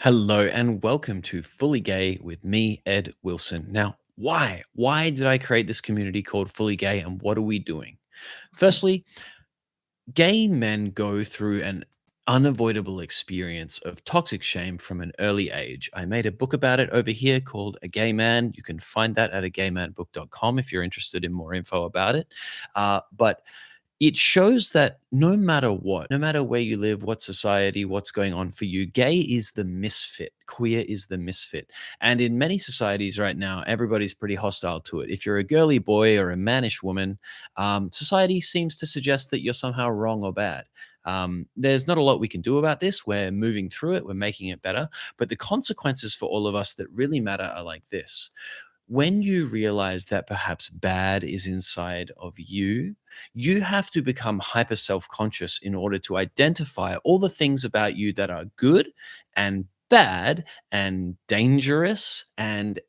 Hello and welcome to Fully Gay with me, Ed Wilson. Now, why? Why did I create this community called Fully Gay and what are we doing? Firstly, gay men go through an unavoidable experience of toxic shame from an early age. I made a book about it over here called A Gay Man. You can find that at agaymanbook.com if you're interested in more info about it. But it shows that no matter what, no matter where you live, what society, what's going on for you, gay is the misfit, queer is the misfit. And in many societies right now, everybody's pretty hostile to it. If you're a girly boy or a mannish woman, society seems to suggest that you're somehow wrong or bad. There's not a lot we can do about this. We're moving through it, we're making it better. But the consequences for all of us that really matter are like this: when you realize that perhaps bad is inside of you, you have to become hyper self conscious in order to identify all the things about you that are good and bad and dangerous and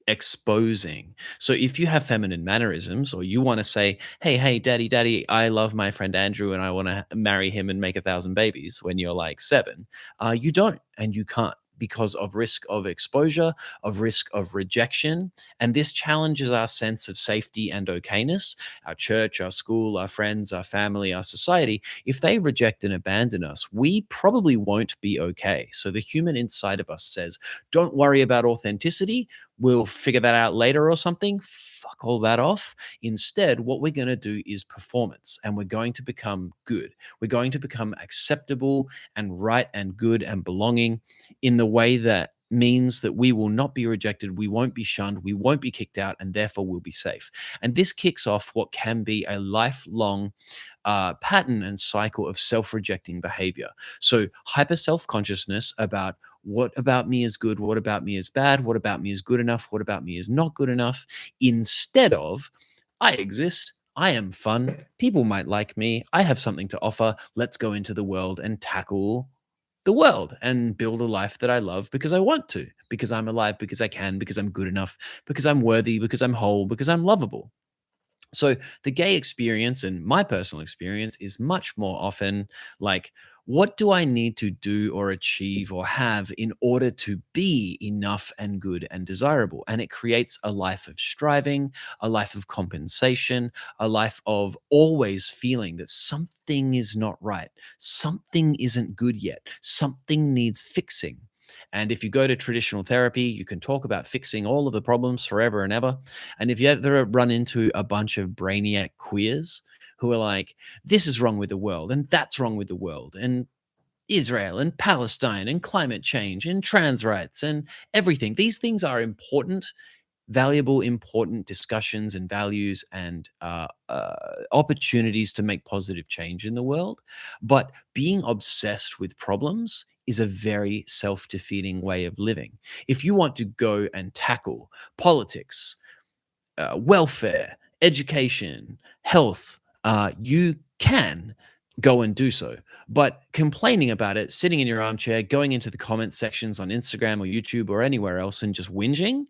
exposing. So if you have feminine mannerisms or you want to say, hey, daddy, I love my friend Andrew and I want to marry him and make 1,000 babies when you're like 7, you don't and you can't because of risk of exposure, of risk of rejection. And this challenges our sense of safety and okayness. Our church, our school, our friends, our family, our society, if they reject and abandon us, we probably won't be okay. So the human inside of us says, don't worry about authenticity. We'll figure that out later or something. Fuck all that off. Instead, what we're going to do is performance and we're going to become good. We're going to become acceptable and right and good and belonging in the way that means that we will not be rejected, we won't be shunned, we won't be kicked out, and therefore we'll be safe. And this kicks off what can be a lifelong pattern and cycle of self rejecting behavior. So, hyper self consciousness about what about me is good, what about me is bad, what about me is good enough, what about me is not good enough, instead of I exist. I am fun. People might like me. I have something to offer. Let's go into the world and tackle the world and build a life that I love because I want to, because I'm alive, because I can, because I'm good enough, because I'm worthy, because I'm whole, because I'm lovable. So the gay experience and my personal experience is much more often like, what do I need to do or achieve or have in order to be enough and good and desirable? And it creates a life of striving, a life of compensation, a life of always feeling that something is not right, something isn't good yet, something needs fixing. And if you go to traditional therapy, you can talk about fixing all of the problems forever and ever. And if you ever run into a bunch of brainiac queers who are like, this is wrong with the world, and that's wrong with the world, and Israel and Palestine and climate change and trans rights and everything, these things are important, valuable, important discussions and values and opportunities to make positive change in the world. But being obsessed with problems is a very self defeating way of living. If you want to go and tackle politics, welfare, education, health, you can go and do so. But complaining about it, sitting in your armchair, going into the comment sections on Instagram or YouTube or anywhere else and just whinging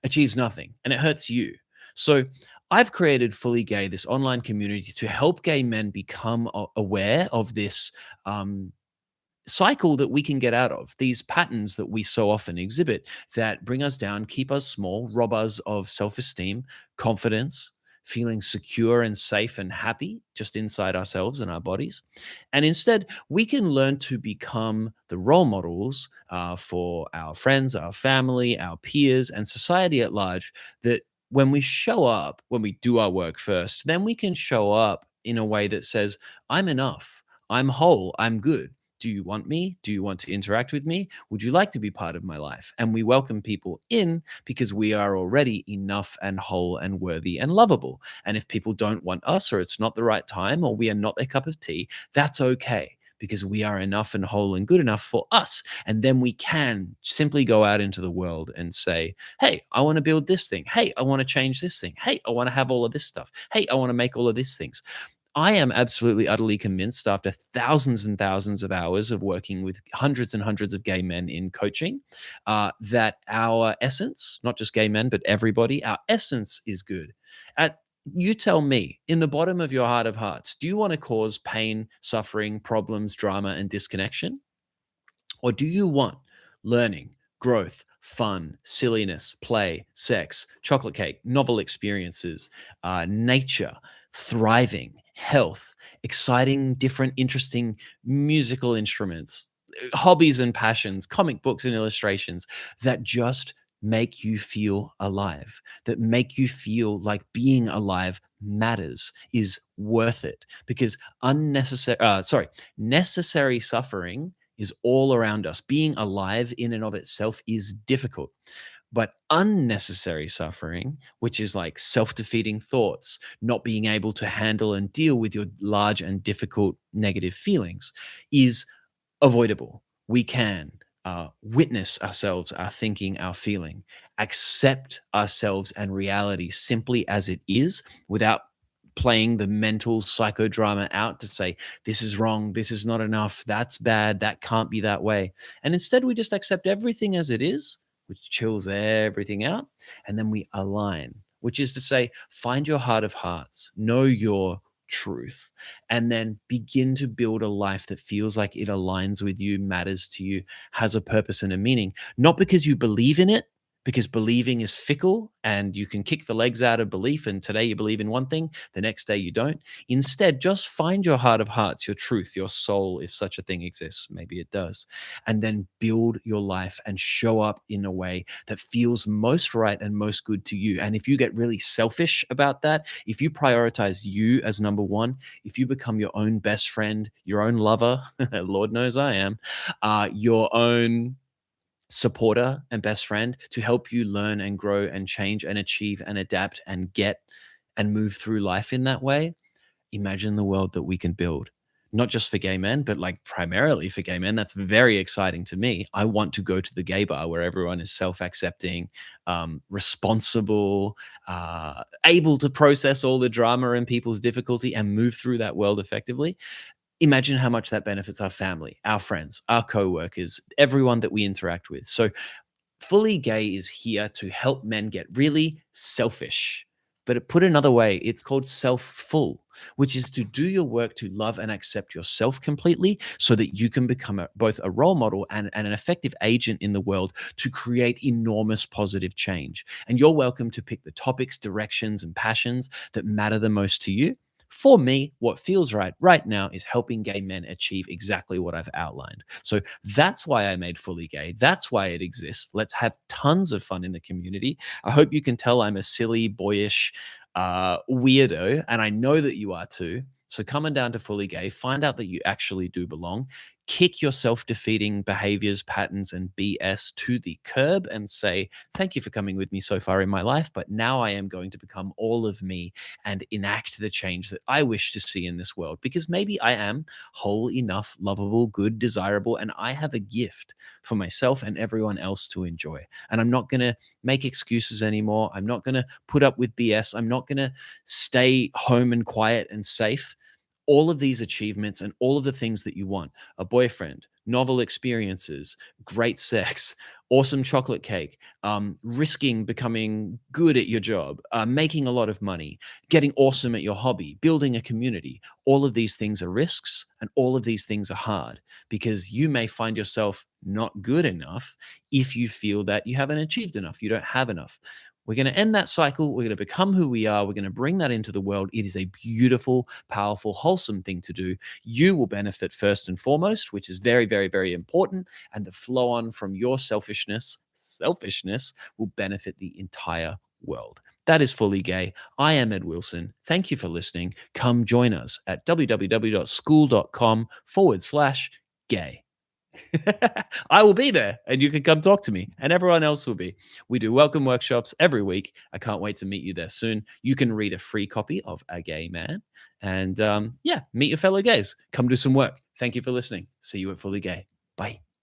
achieves nothing and it hurts you. So I've created Fully Gay, this online community to help gay men become aware of this cycle that we can get out of, these patterns that we so often exhibit that bring us down, keep us small, rob us of self esteem, confidence, feeling secure and safe and happy just inside ourselves and our bodies. And instead, we can learn to become the role models for our friends, our family, our peers, and society at large. That when we show up, when we do our work first, then we can show up in a way that says, I'm enough. I'm whole. I'm good. Do you want me? Do you want to interact with me? Would you like to be part of my life? And we welcome people in because we are already enough and whole and worthy and lovable. And if people don't want us, or it's not the right time, or we are not their cup of tea, that's okay because we are enough and whole and good enough for us. And then we can simply go out into the world and say, hey, I want to build this thing. Hey, I want to change this thing. Hey, I want to have all of this stuff. Hey, I want to make all of these things. I am absolutely, utterly convinced after thousands and thousands of hours of working with hundreds and hundreds of gay men in coaching that our essence, not just gay men, but everybody, our essence is good. At you tell me, in the bottom of your heart of hearts, do you want to cause pain, suffering, problems, drama, and disconnection? Or do you want learning, growth, fun, silliness, play, sex, chocolate cake, novel experiences, nature, thriving, health, exciting, different, interesting musical instruments, hobbies and passions, comic books and illustrations that just make you feel alive, that make you feel like being alive matters, is worth it. Because necessary suffering is all around us. Being alive in and of itself is difficult. But unnecessary suffering, which is like self defeating thoughts, not being able to handle and deal with your large and difficult negative feelings, is avoidable. We can witness ourselves, our thinking, our feeling, accept ourselves and reality simply as it is without playing the mental psychodrama out to say, this is wrong, this is not enough, that's bad, that can't be that way. And instead, we just accept everything as it is, which chills everything out. And then we align, which is to say, find your heart of hearts, know your truth, and then begin to build a life that feels like it aligns with you, matters to you, has a purpose and a meaning, not because you believe in it, because believing is fickle and you can kick the legs out of belief. And today you believe in one thing, the next day you don't. Instead, just find your heart of hearts, your truth, your soul, if such a thing exists. Maybe it does. And then build your life and show up in a way that feels most right and most good to you. And if you get really selfish about that, if you prioritize you as number one, if you become your own best friend, your own lover, Lord knows I am, your own supporter and best friend to help you learn and grow and change and achieve and adapt and get and move through life in that way, imagine the world that we can build. Not just for gay men, but like primarily for gay men. That's very exciting to me. I want to go to the gay bar where everyone is self accepting, responsible, able to process all the drama and people's difficulty and move through that world effectively. Imagine how much that benefits our family, our friends, our coworkers, everyone that we interact with. So, Fully Gay is here to help men get really selfish. Put another way, it's called self full, which is to do your work to love and accept yourself completely so that you can become both a role model and an effective agent in the world to create enormous positive change. And you're welcome to pick the topics, directions, and passions that matter the most to you. For me, what feels right now is helping gay men achieve exactly what I've outlined. So that's why I made Fully Gay. That's why it exists. Let's have tons of fun in the community. I hope you can tell I'm a silly, boyish weirdo, and I know that you are too. So coming down to Fully Gay, find out that you actually do belong. Kick your self-defeating behaviors, patterns, and BS to the curb and say, thank you for coming with me so far in my life, but now I am going to become all of me and enact the change that I wish to see in this world. Because maybe I am whole enough, lovable, good, desirable, and I have a gift for myself and everyone else to enjoy. And I'm not going to make excuses anymore. I'm not going to put up with BS. I'm not going to stay home and quiet and safe. All of these achievements and all of the things that you want, a boyfriend, novel experiences, great sex, awesome chocolate cake, risking becoming good at your job, making a lot of money, getting awesome at your hobby, building a community. All of these things are risks and all of these things are hard because you may find yourself not good enough if you feel that you haven't achieved enough, you don't have enough. We're going to end that cycle. We're going to become who we are. We're going to bring that into the world. It is a beautiful, powerful, wholesome thing to do. You will benefit first and foremost, which is very, very, very important. And the flow on from your selfishness will benefit the entire world. That is Fully Gay. I am Ed Wilson. Thank you for listening. Come join us at www.school.com/gay. I will be there and you can come talk to me and everyone else will be. We do welcome workshops every week. I can't wait to meet you there soon. You can read a free copy of A Gay Man and yeah, meet your fellow gays. Come do some work. Thank you for listening. See you at Fully Gay. Bye.